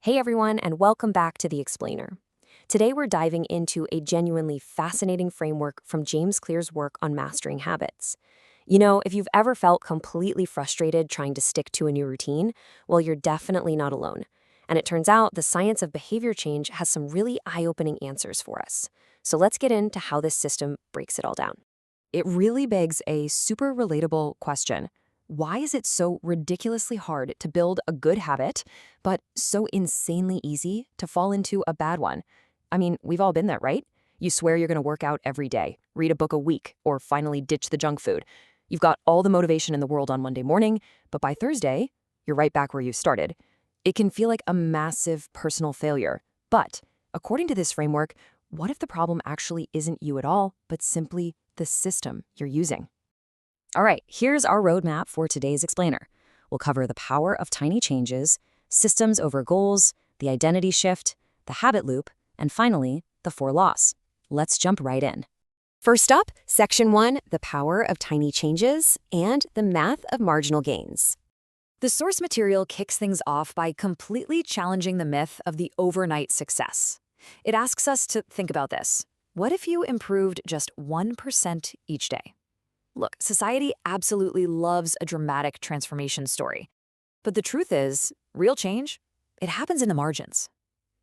Hey everyone, and welcome back to The Explainer. Today we're diving into a genuinely fascinating framework from James Clear's work on mastering habits. You know, if you've ever felt completely frustrated trying to stick to a new routine, well, you're definitely not alone. And it turns out the science of behavior change has some really eye-opening answers for us. So let's get into how this system breaks it all down. It really begs a super relatable question. Why is it so ridiculously hard to build a good habit, but so insanely easy to fall into a bad one? I mean, we've all been there, right? You swear you're going to work out every day, read a book a week, or finally ditch the junk food. You've got all the motivation in the world on Monday morning, but by Thursday, you're right back where you started. It can feel like a massive personal failure. But according to this framework, what if the problem actually isn't you at all, but simply the system you're using? All right, here's our roadmap for today's explainer. We'll cover the power of tiny changes, systems over goals, the identity shift, the habit loop, and finally, the 4 laws. Let's jump right in. First up, Section 1, the power of tiny changes and the math of marginal gains. The source material kicks things off by completely challenging the myth of the overnight success. It asks us to think about this. What if you improved just 1% each day? Look, society absolutely loves a dramatic transformation story. But the truth is, real change, it happens in the margins.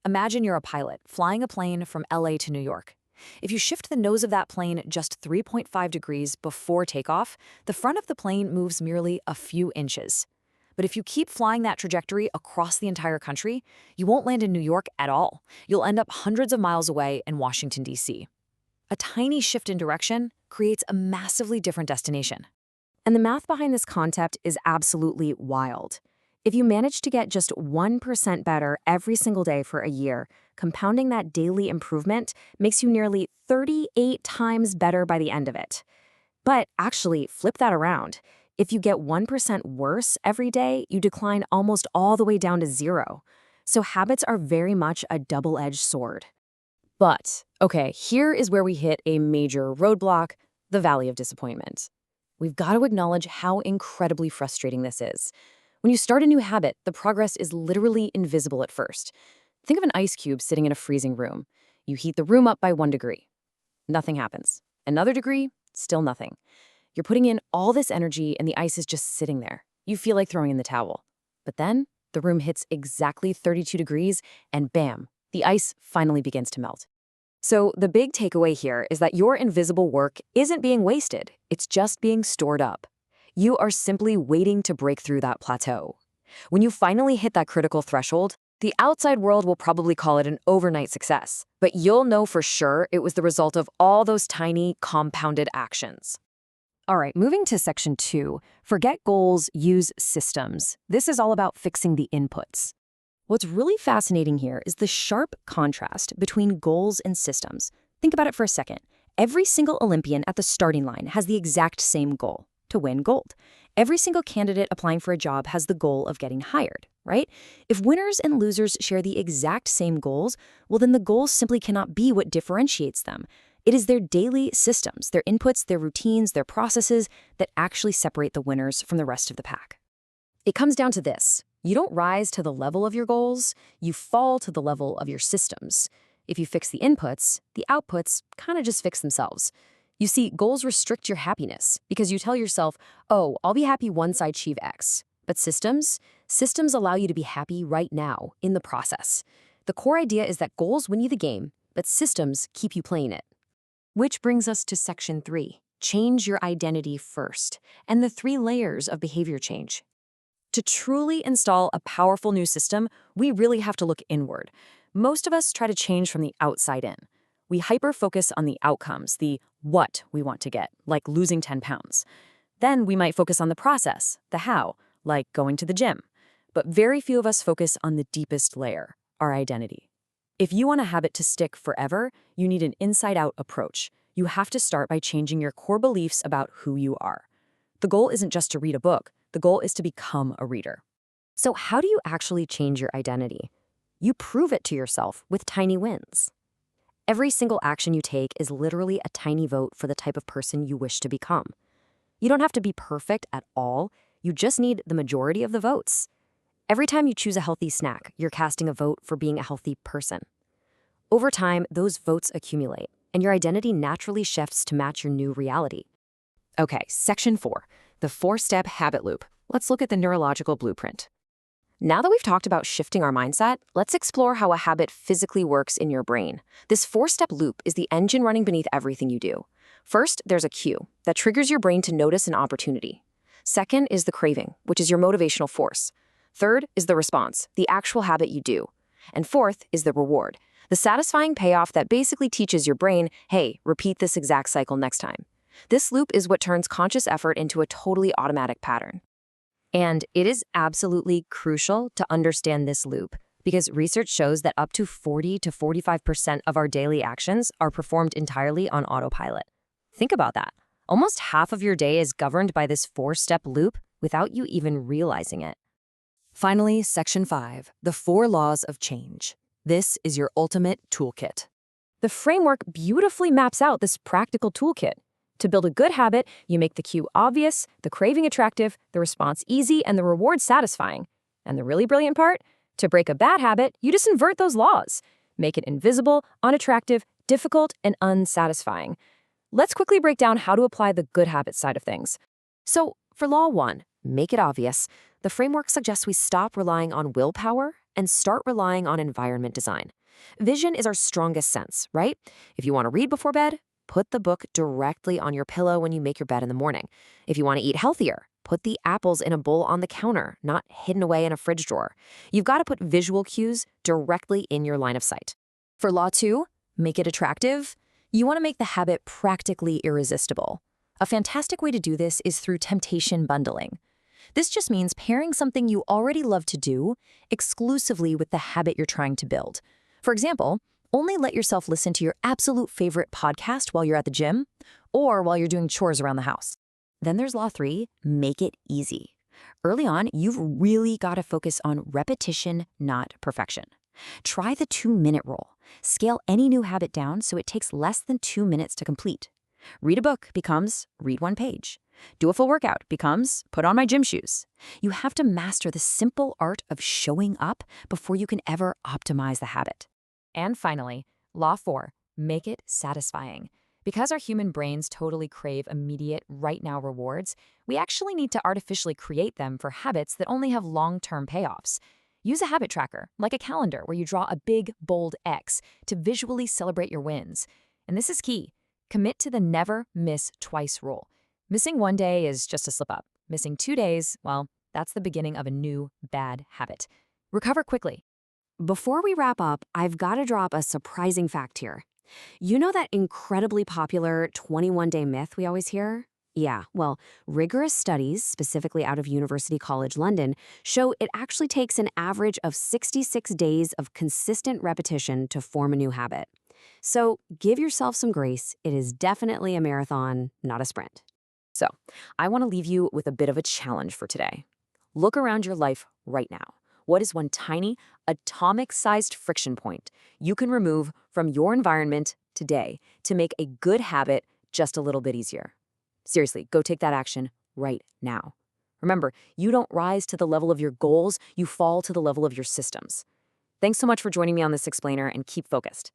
Imagine you're a pilot flying a plane from LA to New York. If you shift the nose of that plane just 3.5 degrees before takeoff, the front of the plane moves merely a few inches. But if you keep flying that trajectory across the entire country, you won't land in New York at all. You'll end up hundreds of miles away in Washington, D.C. A tiny shift in direction creates a massively different destination. And the math behind this concept is absolutely wild. If you manage to get just 1% better every single day for a year, compounding that daily improvement makes you nearly 38 times better by the end of it. But actually, flip that around. If you get 1% worse every day, you decline almost all the way down to 0. So habits are very much a double-edged sword. But, okay, here is where we hit a major roadblock, the valley of disappointment. We've got to acknowledge how incredibly frustrating this is. When you start a new habit, the progress is literally invisible at first. Think of an ice cube sitting in a freezing room. You heat the room up by 1 degree. Nothing happens. Another degree, still nothing. You're putting in all this energy and the ice is just sitting there. You feel like throwing in the towel. But then, the room hits exactly 32 degrees and bam, the ice finally begins to melt. So the big takeaway here is that your invisible work isn't being wasted. It's just being stored up. You are simply waiting to break through that plateau. When you finally hit that critical threshold, the outside world will probably call it an overnight success, but you'll know for sure it was the result of all those tiny, compounded actions. All right, moving to Section 2, forget goals, use systems. This is all about fixing the inputs. What's really fascinating here is the sharp contrast between goals and systems. Think about it for a second. Every single Olympian at the starting line has the exact same goal, to win gold. Every single candidate applying for a job has the goal of getting hired, right? If winners and losers share the exact same goals, well, then the goals simply cannot be what differentiates them. It is their daily systems, their inputs, their routines, their processes that actually separate the winners from the rest of the pack. It comes down to this. You don't rise to the level of your goals, you fall to the level of your systems. If you fix the inputs, the outputs kind of just fix themselves. You see, goals restrict your happiness because you tell yourself, oh, I'll be happy once I achieve X. But systems allow you to be happy right now, in the process. The core idea is that goals win you the game, but systems keep you playing it. Which brings us to Section 3, change your identity first, and the 3 layers of behavior change. To truly install a powerful new system, we really have to look inward. Most of us try to change from the outside in. We hyper-focus on the outcomes, the what we want to get, like losing 10 pounds. Then we might focus on the process, the how, like going to the gym. But very few of us focus on the deepest layer, our identity. If you want a habit to stick forever, you need an inside-out approach. You have to start by changing your core beliefs about who you are. The goal isn't just to read a book. The goal is to become a reader. So how do you actually change your identity? You prove it to yourself with tiny wins. Every single action you take is literally a tiny vote for the type of person you wish to become. You don't have to be perfect at all. You just need the majority of the votes. Every time you choose a healthy snack, you're casting a vote for being a healthy person. Over time, those votes accumulate, and your identity naturally shifts to match your new reality. Okay, section 4, the 4-step habit loop. Let's look at the neurological blueprint. Now that we've talked about shifting our mindset, let's explore how a habit physically works in your brain. This 4-step loop is the engine running beneath everything you do. First, there's a cue that triggers your brain to notice an opportunity. Second is the craving, which is your motivational force. Third is the response, the actual habit you do. And fourth is the reward, the satisfying payoff that basically teaches your brain, hey, repeat this exact cycle next time. This loop is what turns conscious effort into a totally automatic pattern. And it is absolutely crucial to understand this loop because research shows that up to 40 to 45% of our daily actions are performed entirely on autopilot. Think about that. Almost half of your day is governed by this 4-step loop without you even realizing it. Finally, section 5, the 4 laws of change. This is your ultimate toolkit. The framework beautifully maps out this practical toolkit. To build a good habit, you make the cue obvious, the craving attractive, the response easy, and the reward satisfying. And the really brilliant part? To break a bad habit, you just invert those laws. Make it invisible, unattractive, difficult, and unsatisfying. Let's quickly break down how to apply the good habit side of things. So, for Law 1, make it obvious, the framework suggests we stop relying on willpower and start relying on environment design. Vision is our strongest sense, right? If you want to read before bed, put the book directly on your pillow when you make your bed in the morning. If you want to eat healthier, put the apples in a bowl on the counter, not hidden away in a fridge drawer. You've got to put visual cues directly in your line of sight. For Law 2, make it attractive. You want to make the habit practically irresistible. A fantastic way to do this is through temptation bundling. This just means pairing something you already love to do exclusively with the habit you're trying to build. For example, only let yourself listen to your absolute favorite podcast while you're at the gym or while you're doing chores around the house. Then there's Law 3, make it easy. Early on, you've really got to focus on repetition, not perfection. Try the 2-minute rule. Scale any new habit down so it takes less than 2 minutes to complete. Read a book becomes read 1 page. Do a full workout becomes put on my gym shoes. You have to master the simple art of showing up before you can ever optimize the habit. And finally, Law 4, make it satisfying. Because our human brains totally crave immediate, right-now rewards, we actually need to artificially create them for habits that only have long-term payoffs. Use a habit tracker, like a calendar where you draw a big, bold X to visually celebrate your wins. And this is key. Commit to the never miss twice rule. Missing 1 day is just a slip-up. Missing 2 days, well, that's the beginning of a new bad habit. Recover quickly. Before we wrap up, I've got to drop a surprising fact here. You know that incredibly popular 21-day myth we always hear? Yeah, well, rigorous studies, specifically out of University College London, show it actually takes an average of 66 days of consistent repetition to form a new habit. So give yourself some grace. It is definitely a marathon, not a sprint. So I want to leave you with a bit of a challenge for today. Look around your life right now. What is one tiny, atomic-sized friction point you can remove from your environment today to make a good habit just a little bit easier? Seriously, go take that action right now. Remember, you don't rise to the level of your goals, you fall to the level of your systems. Thanks so much for joining me on this explainer and keep focused.